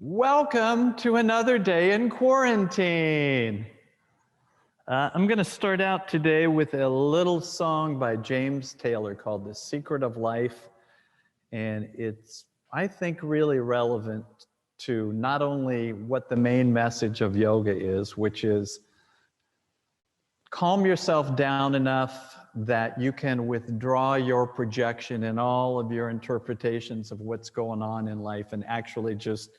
Welcome to another day in quarantine. I'm going to start out today with a little song by James Taylor called The Secret of Life. And it's, I think, really relevant to not only what the main message of yoga is, which is calm yourself down enough that you can withdraw your projection and all of your interpretations of what's going on in life and actually just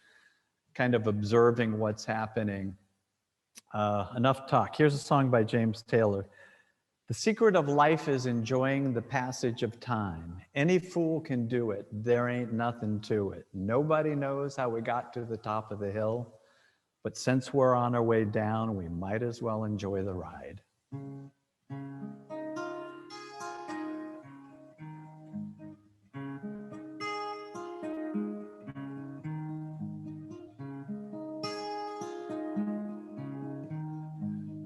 kind of observing what's happening. Enough talk. Here's a song by James Taylor. The secret of life is enjoying the passage of time. Any fool can do it. There ain't nothing to it. Nobody knows how we got to the top of the hill, but since we're on our way down, we might as well enjoy the ride.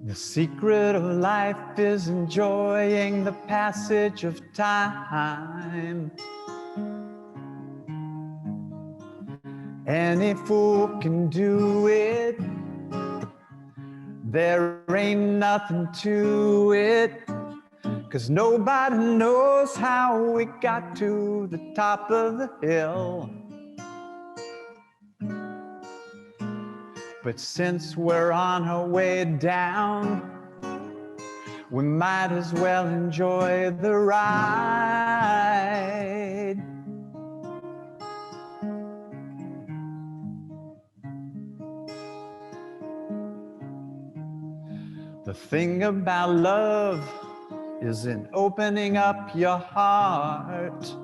The secret of life is enjoying the passage of time. Any fool can do it. There ain't nothing to it. 'Cause nobody knows how we got to the top of the hill. But since we're on our way down, we might as well enjoy the ride. The thing about love is in opening up your heart.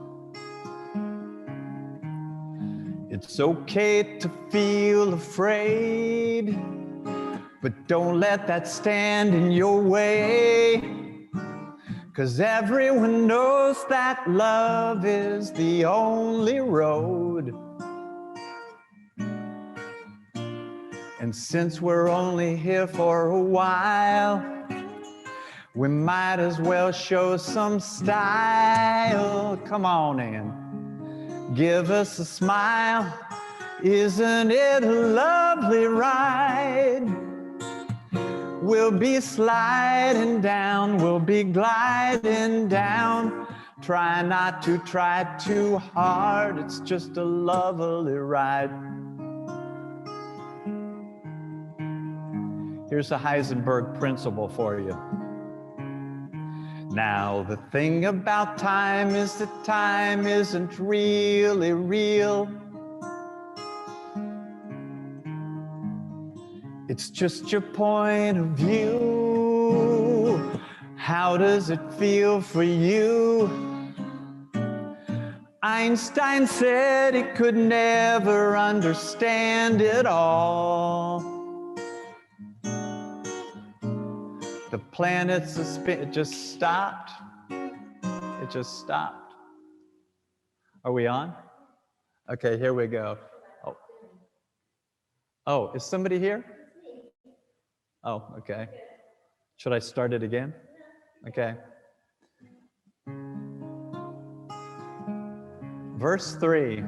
It's okay to feel afraid, but don't let that stand in your way. 'Cause everyone knows that love is the only road. And since we're only here for a while, we might as well show some style. Come on in. Give us a smile. Isn't it a lovely ride? We'll be sliding down, we'll be gliding down. Try not to try too hard, it's just a lovely ride. Here's the Heisenberg principle for you. Now, the thing about time is that time isn't really real. It's just your point of view. How does it feel for you? Einstein said he could never understand it all. The planets it just stopped. It just stopped. Are we on? Okay, here we go. Oh, is somebody here? Oh, okay. Should I start it again? Okay. Verse 3.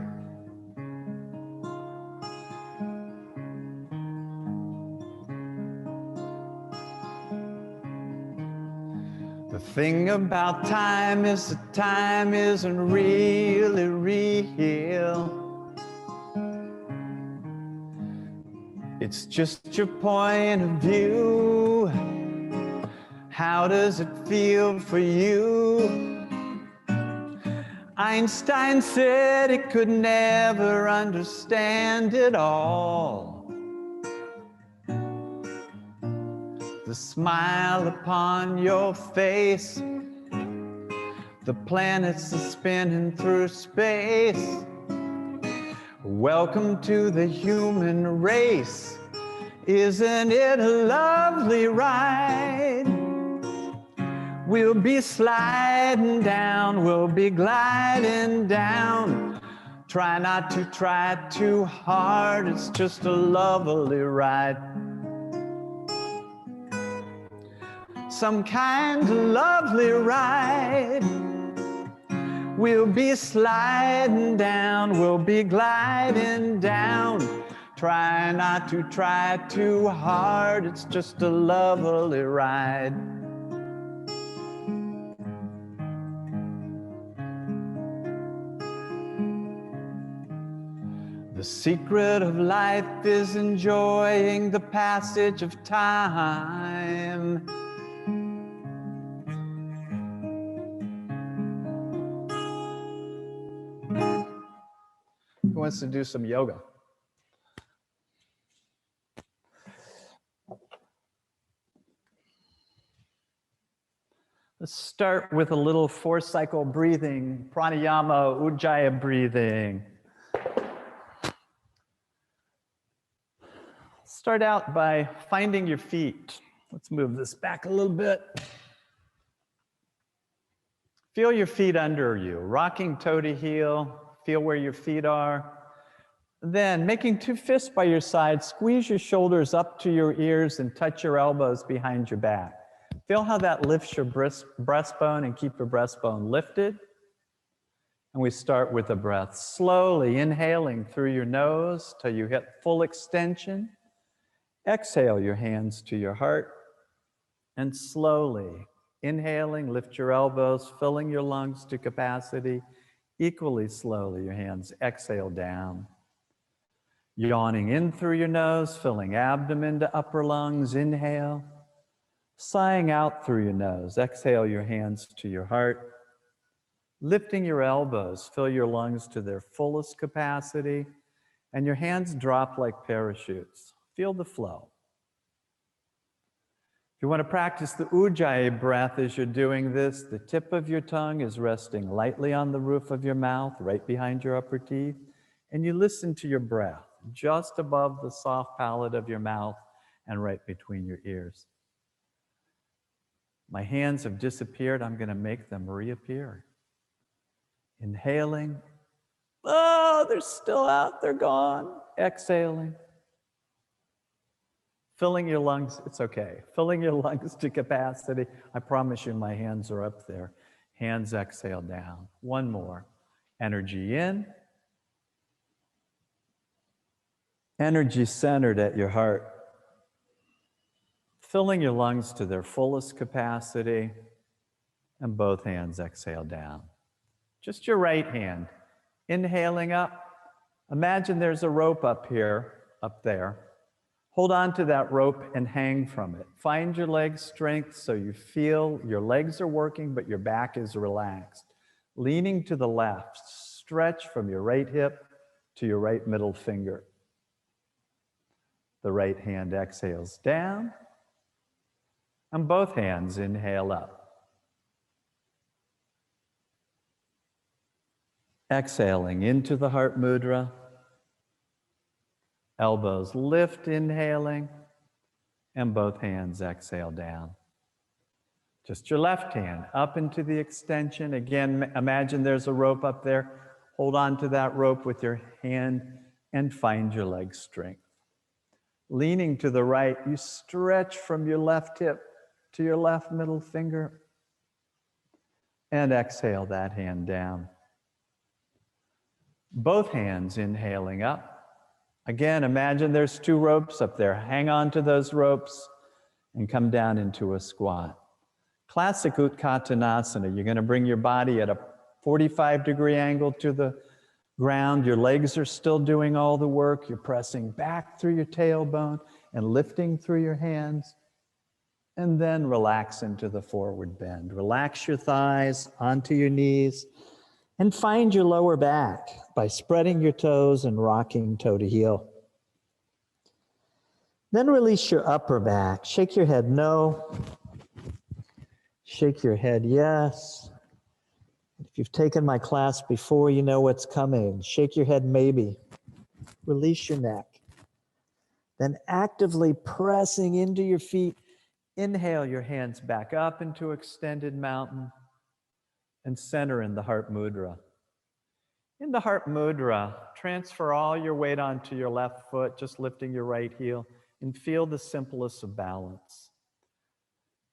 The thing about time is that time isn't really real. It's just your point of view. How does it feel for you? Einstein said he could never understand it all. The smile upon your face, the planets are spinning through space. Welcome to the human race. Isn't it a lovely ride? We'll be sliding down, we'll be gliding down. Try not to try too hard, it's just a lovely ride. Some kind of lovely ride. We'll be sliding down, we'll be gliding down. Try not to try too hard, it's just a lovely ride. The secret of life is enjoying the passage of time. Who wants to do some yoga? Let's start with a little 4-cycle breathing, pranayama, ujjayi breathing. Start out by finding your feet. Let's move this back a little bit. Feel your feet under you, rocking toe to heel. Feel where your feet are. Then, making 2 fists by your side, squeeze your shoulders up to your ears and touch your elbows behind your back. Feel how that lifts your breastbone and keep your breastbone lifted. And we start with a breath, slowly inhaling through your nose till you hit full extension. Exhale your hands to your heart. And slowly inhaling, lift your elbows, filling your lungs to capacity. Equally slowly, your hands exhale down. Yawning in through your nose, filling abdomen to upper lungs, inhale. Sighing out through your nose, exhale your hands to your heart. Lifting your elbows, fill your lungs to their fullest capacity, and your hands drop like parachutes. Feel the flow. If you want to practice the ujjayi breath as you're doing this, the tip of your tongue is resting lightly on the roof of your mouth, right behind your upper teeth, and you listen to your breath, just above the soft palate of your mouth and right between your ears. My hands have disappeared. I'm going to make them reappear. Inhaling. Oh, they're still out. They're gone. Exhaling. Filling your lungs. It's okay. Filling your lungs to capacity. I promise you my hands are up there. Hands exhale down. One more. Energy in. Energy centered at your heart. Filling your lungs to their fullest capacity, and both hands exhale down. Just your right hand, inhaling up. Imagine there's a rope up there. Hold on to that rope and hang from it. Find your leg strength so you feel your legs are working, but your back is relaxed. Leaning to the left, stretch from your right hip to your right middle finger. The right hand exhales down. And both hands inhale up. Exhaling into the heart mudra. Elbows lift, inhaling, and both hands exhale down. Just your left hand up into the extension. Again, imagine there's a rope up there. Hold on to that rope with your hand and find your leg strength. Leaning to the right, you stretch from your left hip to your left middle finger, and exhale that hand down. Both hands inhaling up. Again, imagine there's 2 ropes up there. Hang on to those ropes and come down into a squat. Classic Utkatanasana. You're going to bring your body at a 45-degree angle to the ground. Your legs are still doing all the work. You're pressing back through your tailbone and lifting through your hands. And then relax into the forward bend. Relax your thighs onto your knees and find your lower back by spreading your toes and rocking toe to heel. Then release your upper back. Shake your head no. Shake your head yes. If you've taken my class before, you know what's coming. Shake your head maybe. Release your neck. Then actively pressing into your feet. Inhale your hands back up into extended mountain and center in the heart mudra. In the heart mudra, transfer all your weight onto your left foot, just lifting your right heel, and feel the simplest of balance.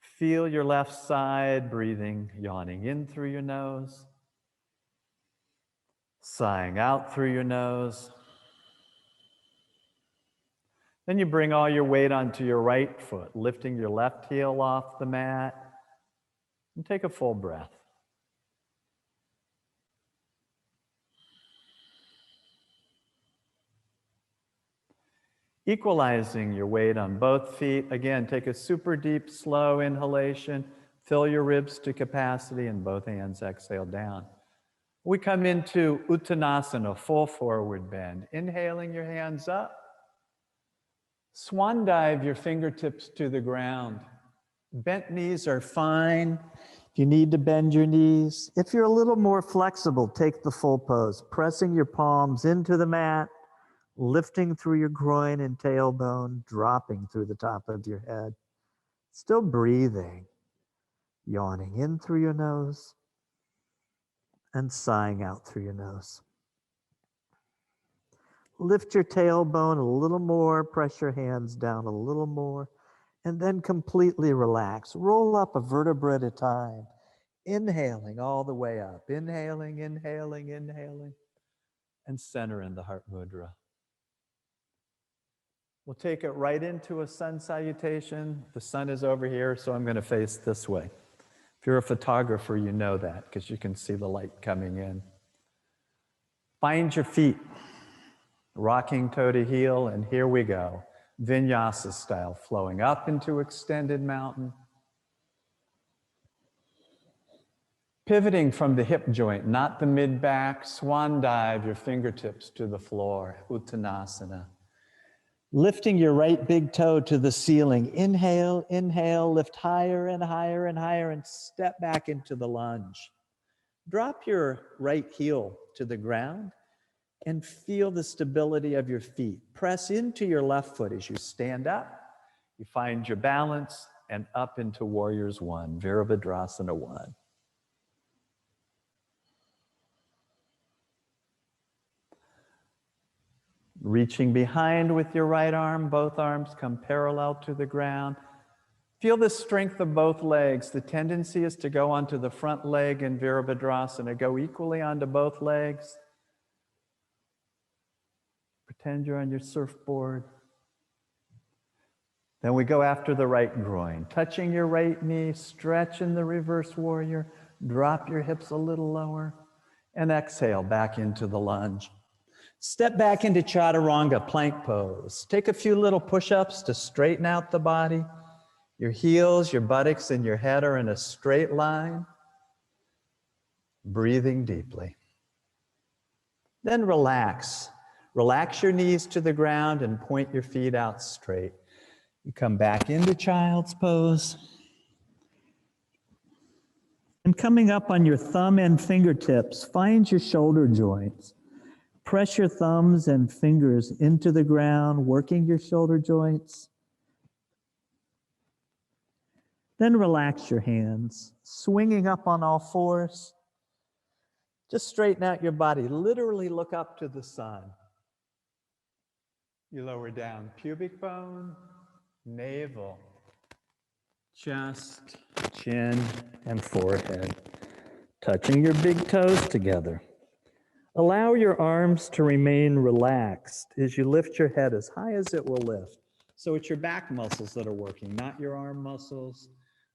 Feel your left side breathing, yawning in through your nose, sighing out through your nose. Then you bring all your weight onto your right foot, lifting your left heel off the mat, and take a full breath. Equalizing your weight on both feet. Again, take a super deep, slow inhalation. Fill your ribs to capacity and both hands exhale down. We come into Uttanasana, full forward bend. Inhaling your hands up. Swan dive your fingertips to the ground. Bent knees are fine. If you need to bend your knees. If you're a little more flexible, take the full pose, pressing your palms into the mat, lifting through your groin and tailbone, dropping through the top of your head. Still breathing, yawning in through your nose and sighing out through your nose. Lift your tailbone a little more, press your hands down a little more, and then completely relax. Roll up a vertebra at a time, inhaling all the way up. Inhaling, inhaling, inhaling, and center in the heart mudra. We'll take it right into a sun salutation. The sun is over here, so I'm going to face this way. If you're a photographer, you know that because you can see the light coming in. Find your feet, rocking toe to heel, and here we go. Vinyasa style, flowing up into extended mountain. Pivoting from the hip joint, not the mid-back. Swan dive your fingertips to the floor, Uttanasana. Lifting your right big toe to the ceiling. Inhale, inhale, lift higher and higher and higher, and step back into the lunge. Drop your right heel to the ground and feel the stability of your feet. Press into your left foot as you stand up. You find your balance and up into Warriors One, Virabhadrasana One. Reaching behind with your right arm, both arms come parallel to the ground. Feel the strength of both legs. The tendency is to go onto the front leg in Virabhadrasana. Go equally onto both legs. Pretend you're on your surfboard. Then we go after the right groin. Touching your right knee, stretch in the reverse warrior. Drop your hips a little lower. And exhale back into the lunge. Step back into Chaturanga, plank pose. Take a few little push-ups to straighten out the body. Your heels, your buttocks, and your head are in a straight line. Breathing deeply. Then relax. Relax your knees to the ground and point your feet out straight. You come back into child's pose. And coming up on your thumb and fingertips, find your shoulder joints. Press your thumbs and fingers into the ground, working your shoulder joints. Then relax your hands, swinging up on all fours. Just straighten out your body. Literally look up to the sun. You lower down pubic bone, navel, chest, chin, and forehead. Touching your big toes together. Allow your arms to remain relaxed as you lift your head as high as it will lift. So it's your back muscles that are working, not your arm muscles.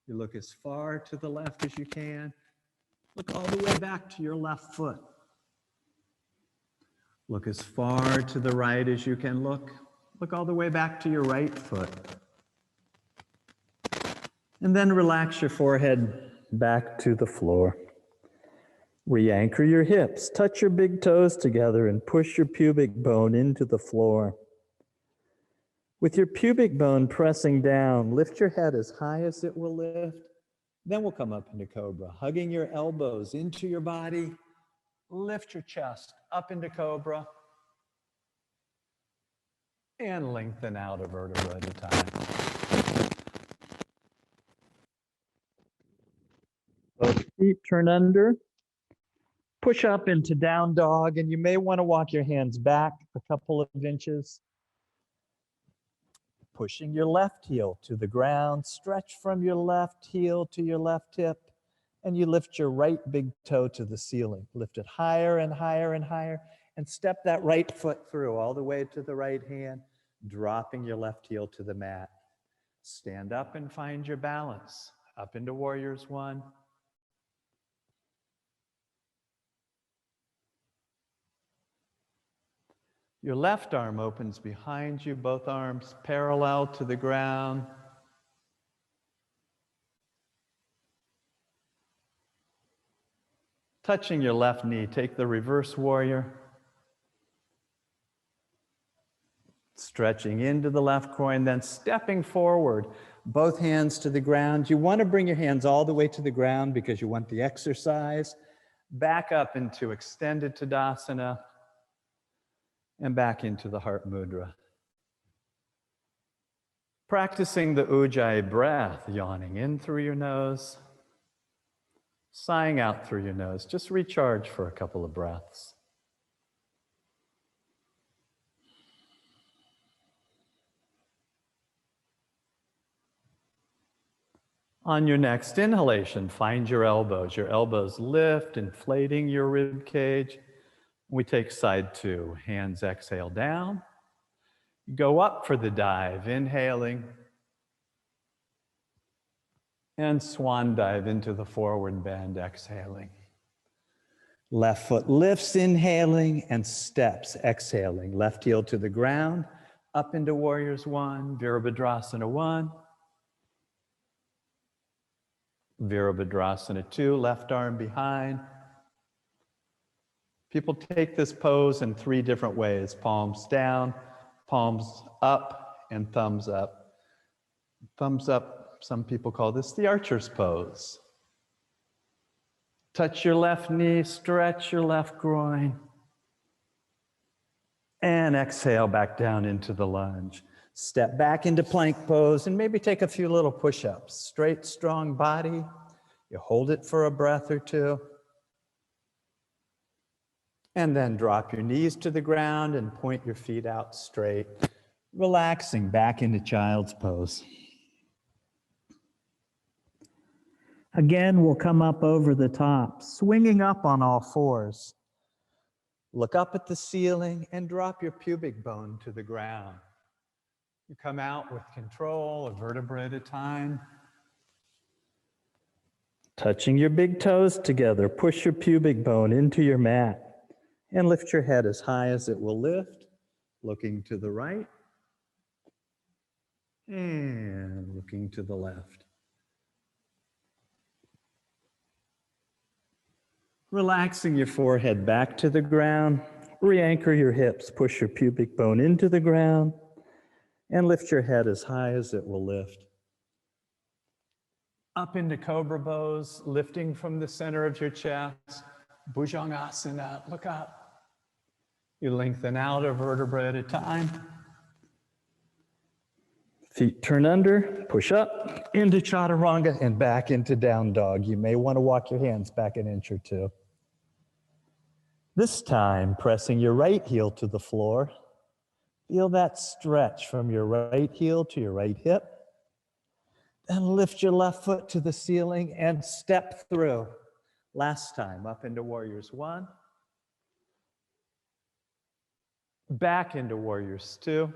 You look as far to the left as you can. Look all the way back to your left foot. Look as far to the right as you can look. Look all the way back to your right foot. And then relax your forehead back to the floor. Re-anchor your hips, touch your big toes together and push your pubic bone into the floor. With your pubic bone pressing down, lift your head as high as it will lift. Then we'll come up into Cobra, hugging your elbows into your body. Lift your chest up into Cobra. And lengthen out a vertebra at a time. Both feet turn under. Push up into down dog, and you may want to walk your hands back a couple of inches. Pushing your left heel to the ground, stretch from your left heel to your left hip, and you lift your right big toe to the ceiling. Lift it higher and higher and higher, and step that right foot through all the way to the right hand. dropping your left heel to the mat. Stand up and find your balance. Up into Warriors One. Your left arm opens behind you, both arms parallel to the ground. Touching your left knee, take the reverse warrior. Stretching into the left groin, then stepping forward, both hands to the ground. You want to bring your hands all the way to the ground because you want the exercise. Back up into extended Tadasana and back into the heart mudra. Practicing the Ujjayi breath, yawning in through your nose, sighing out through your nose. Just recharge for a couple of breaths. On your next inhalation, find your elbows. Your elbows lift, inflating your rib cage. We take side two. Hands exhale down. Go up for the dive, inhaling. And swan dive into the forward bend, exhaling. Left foot lifts, inhaling, and steps, exhaling. Left heel to the ground, up into Warriors One, Virabhadrasana One. Virabhadrasana Two, left arm behind. People take this pose in three different ways: palms down, palms up, and thumbs up. Thumbs up, some people call this the archer's pose. Touch your left knee, stretch your left groin, and exhale back down into the lunge. Step back into plank pose and maybe take a few little push-ups. Straight, strong body. You hold it for a breath or two. And then drop your knees to the ground and point your feet out straight. Relaxing back into child's pose. Again, we'll come up over the top, swinging up on all fours. Look up at the ceiling and drop your pubic bone to the ground. You come out with control, a vertebra at a time. Touching your big toes together, push your pubic bone into your mat and lift your head as high as it will lift, looking to the right and looking to the left. Relaxing your forehead back to the ground, re-anchor your hips, push your pubic bone into the ground, and lift your head as high as it will lift. Up into cobra pose, lifting from the center of your chest, Bhujangasana, look up. You lengthen out a vertebra at a time. Feet turn under, push up, into chaturanga, and back into down dog. You may want to walk your hands back an inch or two. This time, pressing your right heel to the floor. Feel that stretch from your right heel to your right hip. Then lift your left foot to the ceiling and step through. Last time, up into Warriors One. Back into Warriors Two.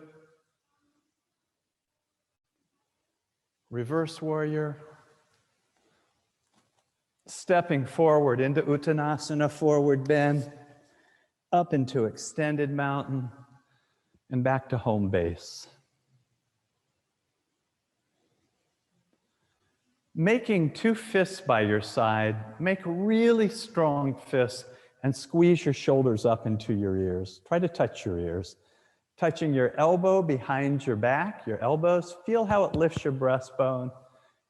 Reverse warrior. Stepping forward into Uttanasana, forward bend. Up into extended mountain. And back to home base. Making two fists by your side, make really strong fists and squeeze your shoulders up into your ears. Try to touch your ears. Touching your elbow behind your back, your elbows, feel how it lifts your breastbone,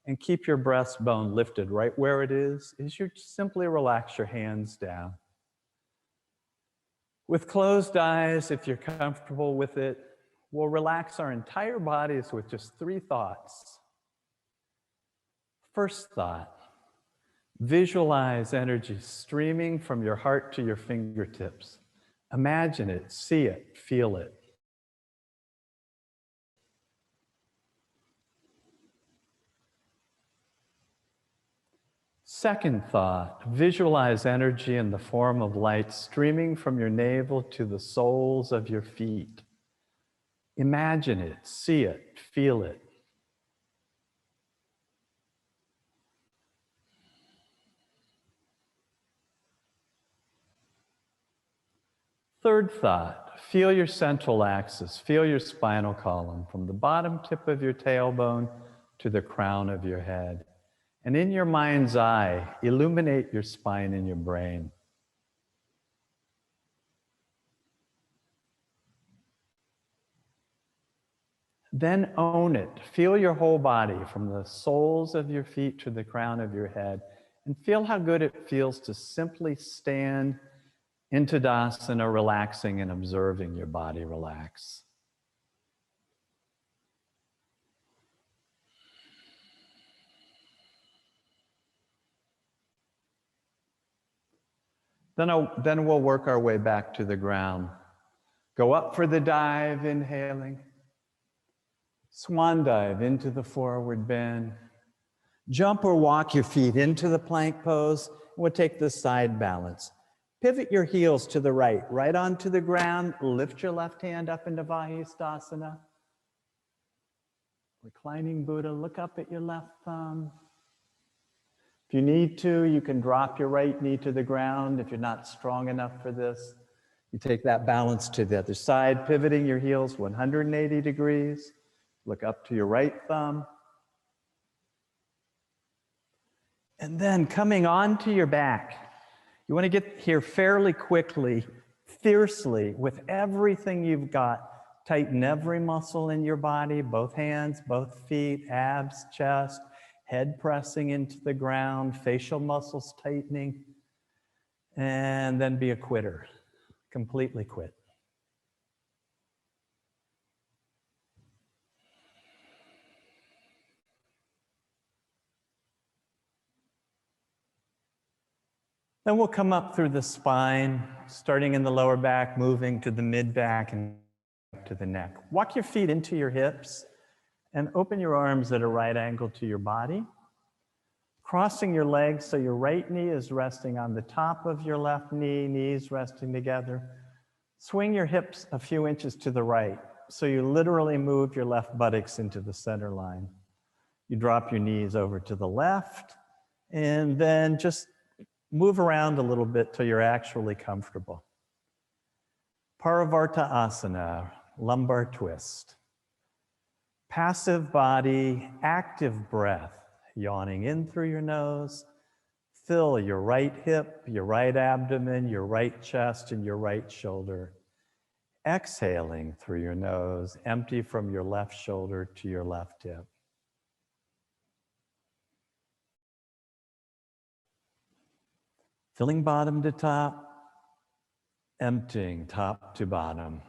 and keep your breastbone lifted right where it is as you simply relax your hands down. With closed eyes, if you're comfortable with it, we'll relax our entire bodies with just three thoughts. First thought, visualize energy streaming from your heart to your fingertips. Imagine it, see it, feel it. Second thought, visualize energy in the form of light streaming from your navel to the soles of your feet. Imagine it, see it, feel it. Third thought, feel your central axis, feel your spinal column from the bottom tip of your tailbone to the crown of your head. And in your mind's eye, illuminate your spine and your brain. Then own it. Feel your whole body from the soles of your feet to the crown of your head. And feel how good it feels to simply stand in Tadasana, relaxing and observing your body relax. Then we'll work our way back to the ground. Go up for the dive, inhaling. Swan dive into the forward bend. Jump or walk your feet into the plank pose. We'll take the side balance. Pivot your heels to the right, right onto the ground. Lift your left hand up into Vahistасana. Reclining Buddha, look up at your left thumb. If you need to, you can drop your right knee to the ground. If you're not strong enough for this, you take that balance to the other side, pivoting your heels 180 degrees. Look up to your right thumb. And then coming onto your back, you want to get here fairly quickly, fiercely, with everything you've got. Tighten every muscle in your body, both hands, both feet, abs, chest, head pressing into the ground, facial muscles tightening, and then be a quitter. Completely quit. Then we'll come up through the spine, starting in the lower back, moving to the mid back and to the neck. Walk your feet into your hips and open your arms at a right angle to your body. Crossing your legs so your right knee is resting on the top of your left knee, knees resting together. Swing your hips a few inches to the right so you literally move your left buttocks into the center line. You drop your knees over to the left and then just move around a little bit till you're actually comfortable. Parivarta-asana, lumbar twist. Passive body, active breath, yawning in through your nose. Fill your right hip, your right abdomen, your right chest, and your right shoulder. Exhaling through your nose, empty from your left shoulder to your left hip. Filling bottom to top, emptying top to bottom.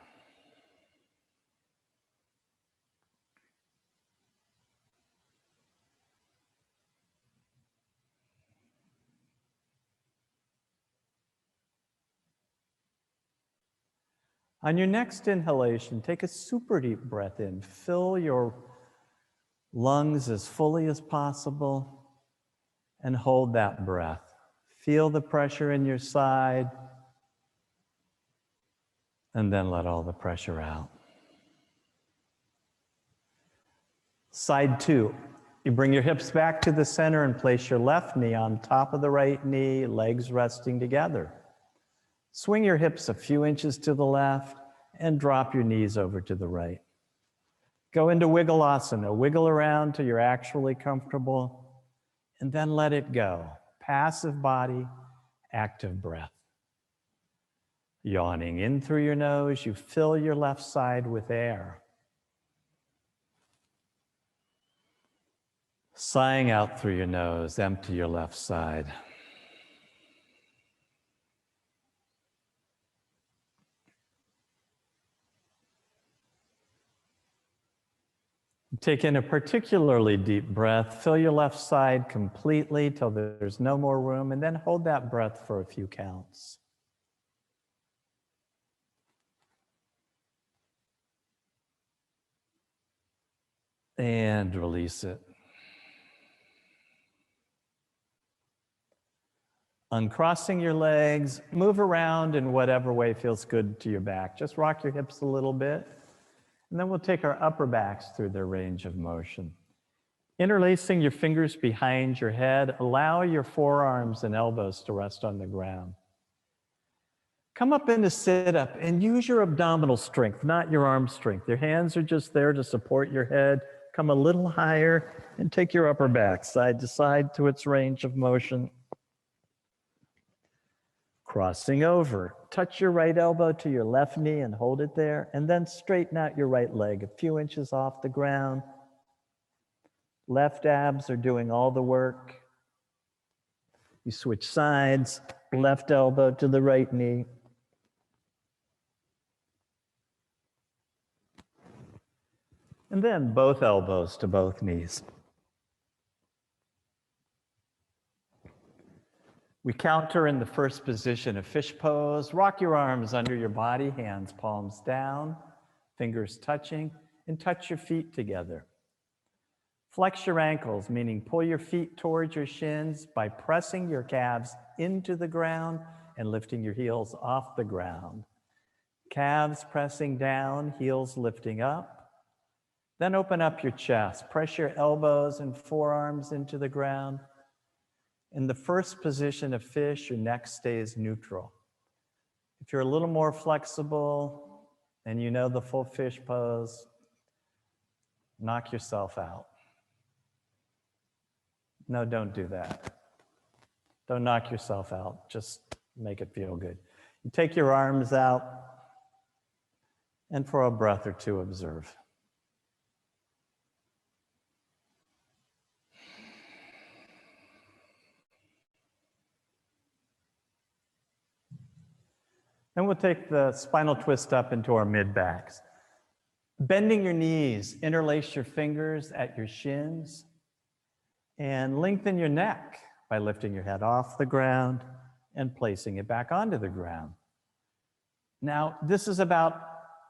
On your next inhalation, take a super deep breath in. Fill your lungs as fully as possible and hold that breath. Feel the pressure in your side and then let all the pressure out. Side two, you bring your hips back to the center and place your left knee on top of the right knee, legs resting together. Swing your hips a few inches to the left and drop your knees over to the right. Go into Wiggle-asana, wiggle around till you're actually comfortable, and then let it go. Passive body, active breath. Yawning in through your nose, you fill your left side with air. Sighing out through your nose, empty your left side. Take in a particularly deep breath, fill your left side completely till there's no more room, and then hold that breath for a few counts. And release it. Uncrossing your legs, move around in whatever way feels good to your back. Just rock your hips a little bit And then we'll take our upper backs through their range of motion. Interlacing your fingers behind your head, allow your forearms and elbows to rest on the ground. Come up into sit-up and use your abdominal strength, not your arm strength. Your hands are just there to support your head. Come a little higher and take your upper back side to side to its range of motion. Crossing over, touch your right elbow to your left knee and hold it there, and then straighten out your right leg a few inches off the ground. Left abs are doing all the work. You switch sides, left elbow to the right knee. And then both elbows to both knees. We counter in the first position of fish pose. Rock your arms under your body, hands palms down, fingers touching, and touch your feet together. Flex your ankles, meaning pull your feet towards your shins by pressing your calves into the ground and lifting your heels off the ground. Calves pressing down, heels lifting up. Then open up your chest. Press your elbows and forearms into the ground. In the first position of fish, your neck stays neutral. If you're a little more flexible and you know the full fish pose, knock yourself out. No, don't do that. Don't knock yourself out. Just make it feel good. You take your arms out and for a breath or two, observe. And we'll take the spinal twist up into our mid-backs. Bending your knees, interlace your fingers at your shins, and lengthen your neck by lifting your head off the ground and placing it back onto the ground. Now, this is about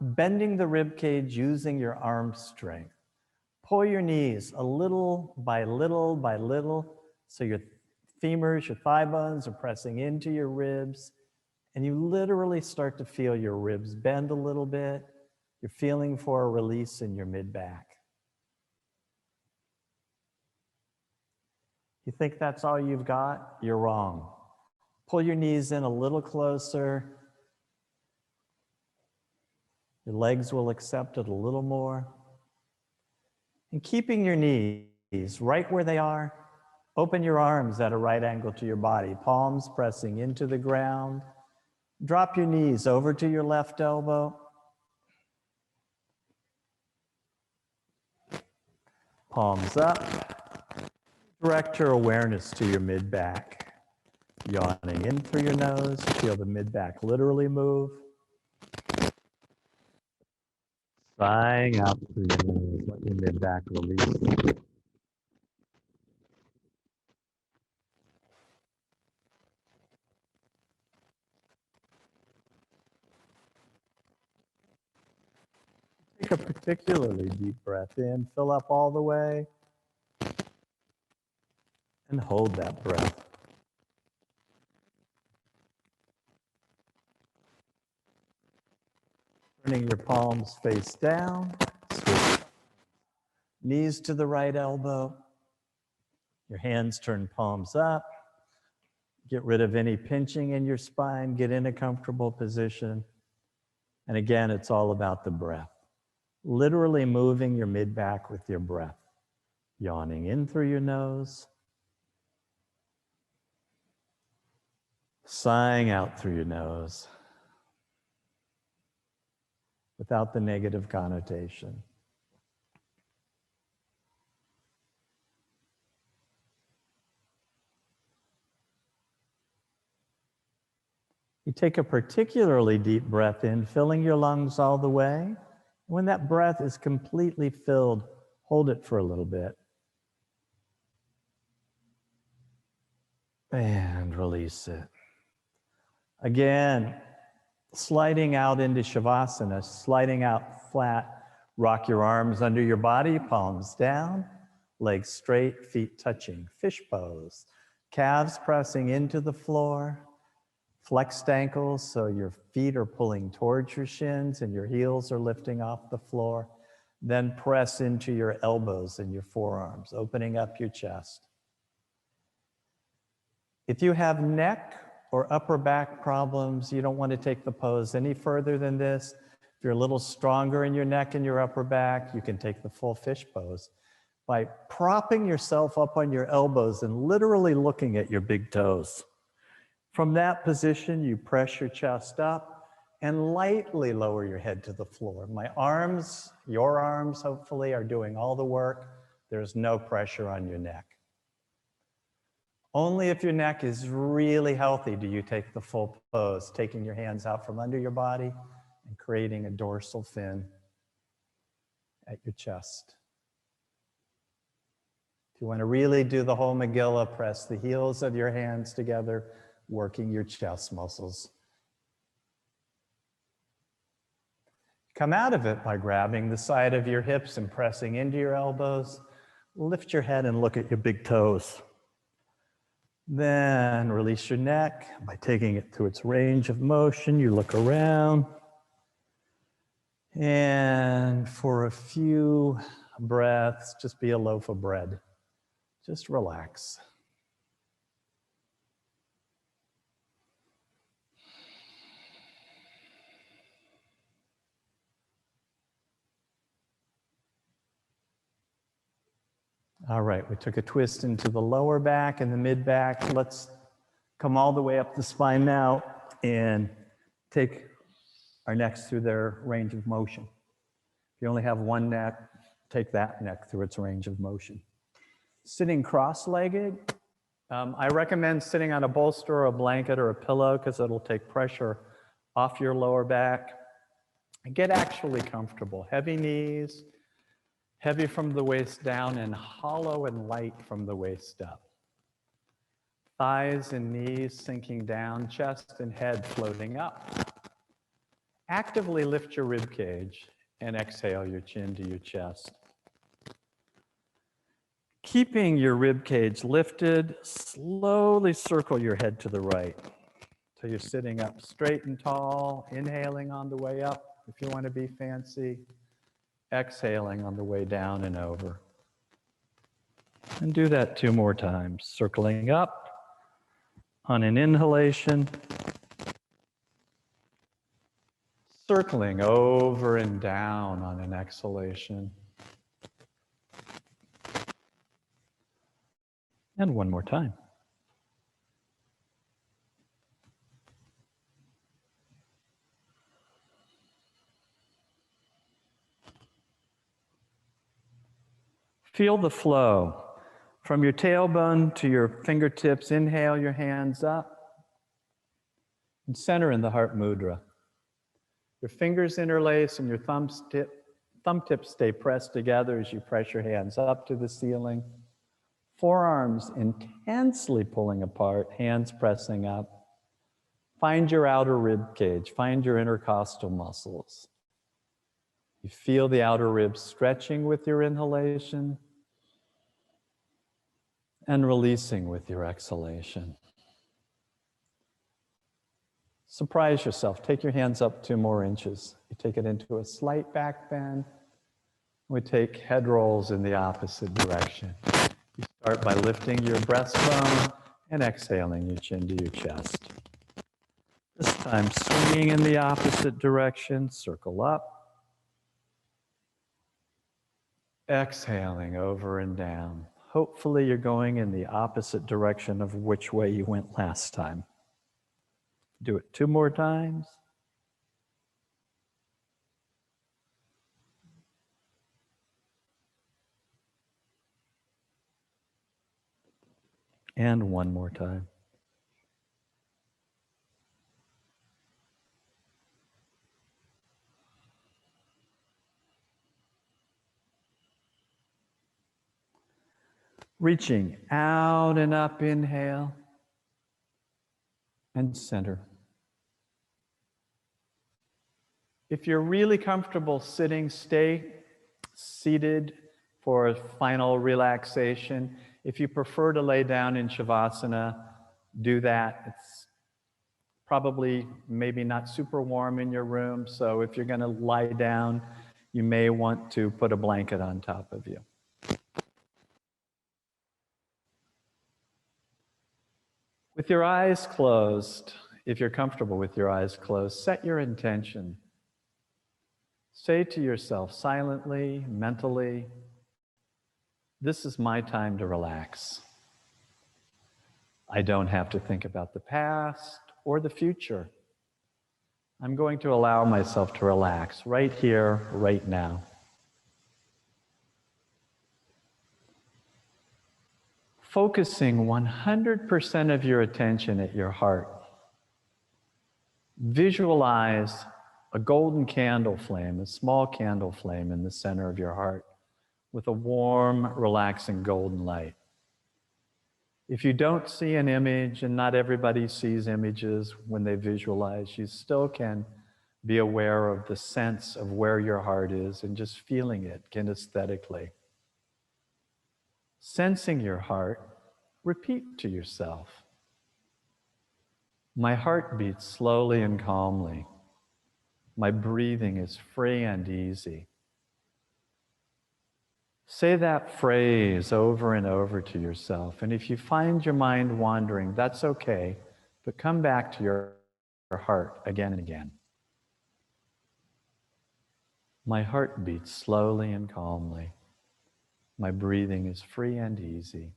bending the rib cage using your arm strength. Pull your knees a little by little by little, so your femurs, your thigh bones are pressing into your ribs, and you literally start to feel your ribs bend a little bit. You're feeling for a release in your mid-back. You think that's all you've got? You're wrong. Pull your knees in a little closer. Your legs will accept it a little more. And keeping your knees right where they are, open your arms at a right angle to your body, palms pressing into the ground. Drop your knees over to your left elbow. Palms up. Direct your awareness to your mid-back. Yawning in through your nose. Feel the mid-back literally move. Sighing out through your nose. Let your mid-back release. Take a particularly deep breath in. Fill up all the way. And hold that breath. Turning your palms face down. Switch. Knees to the right elbow. Your hands turn palms up. Get rid of any pinching in your spine. Get in a comfortable position. And again, it's all about the breath. Literally moving your mid-back with your breath. Yawning in through your nose. Sighing out through your nose without the negative connotation. You take a particularly deep breath in, filling your lungs all the way. When that breath is completely filled, hold it for a little bit. And release it. Again, sliding out into Shavasana, sliding out flat. Rock your arms under your body, palms down, legs straight, feet touching. Fish pose. Calves pressing into the floor. Flexed ankles, so your feet are pulling towards your shins and your heels are lifting off the floor. Then press into your elbows and your forearms, opening up your chest. If you have neck or upper back problems, you don't want to take the pose any further than this. If you're a little stronger in your neck and your upper back, you can take the full fish pose by propping yourself up on your elbows and literally looking at your big toes. From that position, you press your chest up and lightly lower your head to the floor. My arms, your arms hopefully, are doing all the work. There's no pressure on your neck. Only if your neck is really healthy do you take the full pose, taking your hands out from under your body and creating a dorsal fin at your chest. If you want to really do the whole Megillah, press the heels of your hands together, working your chest muscles. Come out of it by grabbing the side of your hips and pressing into your elbows. Lift your head and look at your big toes. Then release your neck by taking it to its range of motion. You look around. And for a few breaths, just be a loaf of bread. Just relax. All right, we took a twist into the lower back and the mid back. Let's come all the way up the spine now and take our necks through their range of motion. If you only have one neck, take that neck through its range of motion. Sitting cross-legged, I recommend sitting on a bolster or a blanket or a pillow because it'll take pressure off your lower back. And get actually comfortable. Heavy knees, heavy from the waist down, and hollow and light from the waist up. Thighs and knees sinking down, chest and head floating up. Actively lift your rib cage and exhale your chin to your chest. Keeping your rib cage lifted, slowly circle your head to the right. So you're sitting up straight and tall, inhaling on the way up if you want to be fancy. Exhaling on the way down and over. And do that 2 more times. Circling up on an inhalation. Circling over and down on an exhalation. And 1 more time. Feel the flow. From your tailbone to your fingertips, inhale your hands up and center in the heart mudra. Your fingers interlace and your thumb tips stay pressed together as you press your hands up to the ceiling. Forearms intensely pulling apart, hands pressing up. Find your outer rib cage, find your intercostal muscles. You feel the outer ribs stretching with your inhalation and releasing with your exhalation. Surprise yourself. Take your hands up 2 more inches. You take it into a slight back bend. We take head rolls in the opposite direction. You start by lifting your breastbone and exhaling your chin to your chest. This time, swinging in the opposite direction, circle up. Exhaling over and down. Hopefully you're going in the opposite direction of which way you went last time. Do it 2 more times. And 1 more time. Reaching out and up, inhale, and center. If you're really comfortable sitting, stay seated for a final relaxation. If you prefer to lay down in Shavasana, do that. It's Probably maybe not super warm in your room, so if you're going to lie down, you may want to put a blanket on top of you. With your eyes closed, if you're comfortable with your eyes closed, set your intention. Say to yourself silently, mentally, this is my time to relax. I don't have to think about the past or the future. I'm going to allow myself to relax right here, right now. Focusing 100% of your attention at your heart. Visualize a golden candle flame, a small candle flame in the center of your heart with a warm, relaxing golden light. If you don't see an image, and not everybody sees images when they visualize, you still can be aware of the sense of where your heart is and just feeling it kinesthetically. Sensing your heart, repeat to yourself, my heart beats slowly and calmly. My breathing is free and easy. Say that phrase over and over to yourself. And if you find your mind wandering, that's okay, but come back to your heart again and again. My heart beats slowly and calmly. My breathing is free and easy.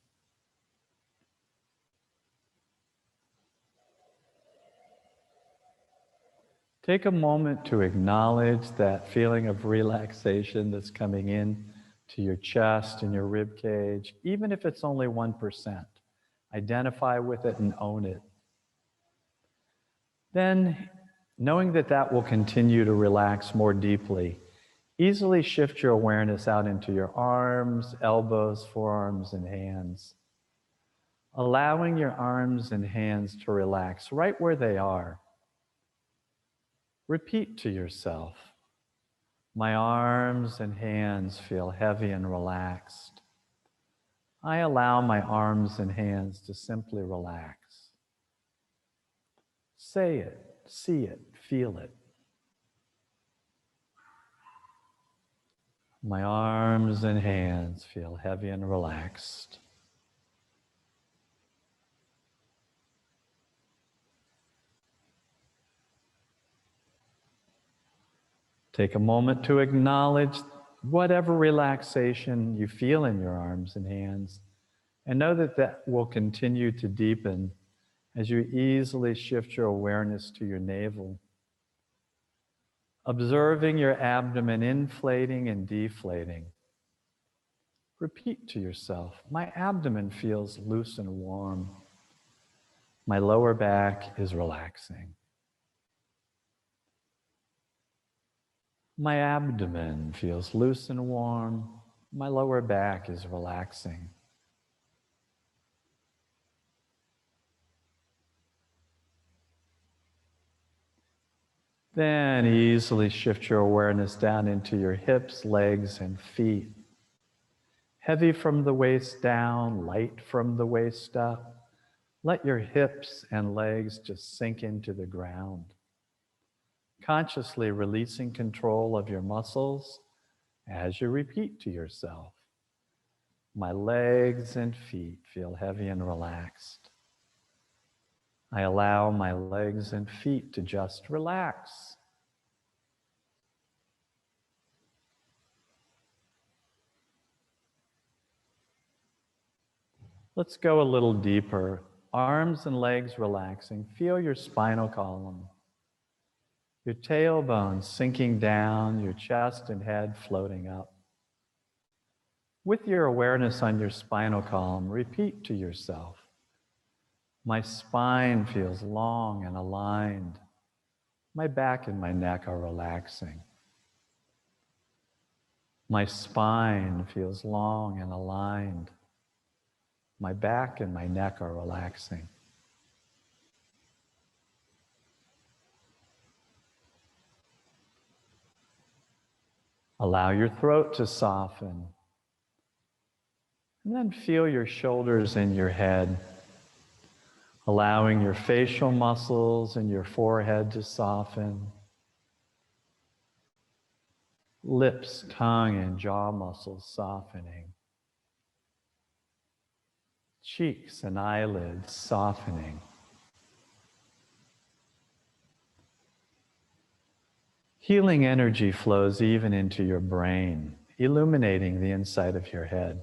Take a moment to acknowledge that feeling of relaxation that's coming in to your chest and your rib cage, even if it's only 1%. Identify with it and own it. Then, knowing that that will continue to relax more deeply, easily shift your awareness out into your arms, elbows, forearms, and hands. Allowing your arms and hands to relax right where they are. Repeat to yourself, my arms and hands feel heavy and relaxed. I allow my arms and hands to simply relax. Say it, see it, feel it. My arms and hands feel heavy and relaxed. Take a moment to acknowledge whatever relaxation you feel in your arms and hands, and know that that will continue to deepen as you easily shift your awareness to your navel. Observing your abdomen inflating and deflating. Repeat to yourself, my abdomen feels loose and warm. My lower back is relaxing. My abdomen feels loose and warm. My lower back is relaxing. Then easily shift your awareness down into your hips, legs, and feet. Heavy from the waist down, light from the waist up. Let your hips and legs just sink into the ground. Consciously releasing control of your muscles as you repeat to yourself, my legs and feet feel heavy and relaxed. I allow my legs and feet to just relax. Let's go a little deeper. Arms and legs relaxing. Feel your spinal column. Your tailbone sinking down, your chest and head floating up. With your awareness on your spinal column, repeat to yourself, my spine feels long and aligned. My back and my neck are relaxing. My spine feels long and aligned. My back and my neck are relaxing. Allow your throat to soften. And then feel your shoulders and your head. Allowing your facial muscles and your forehead to soften. Lips, tongue, and jaw muscles softening. Cheeks and eyelids softening. Healing energy flows even into your brain, illuminating the inside of your head.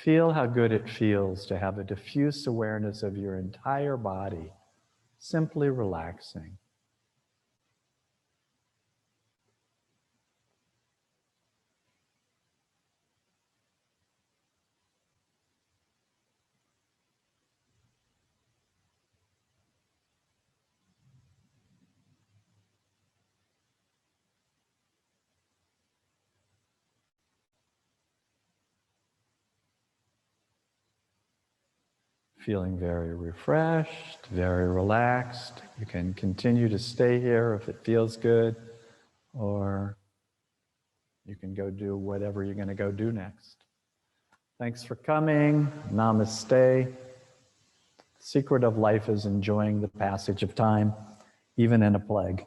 Feel how good it feels to have a diffuse awareness of your entire body, simply relaxing. Feeling very refreshed, very relaxed. You can continue to stay here if it feels good, or you can go do whatever you're going to go do next. Thanks for coming. Namaste. The secret of life is enjoying the passage of time, even in a plague.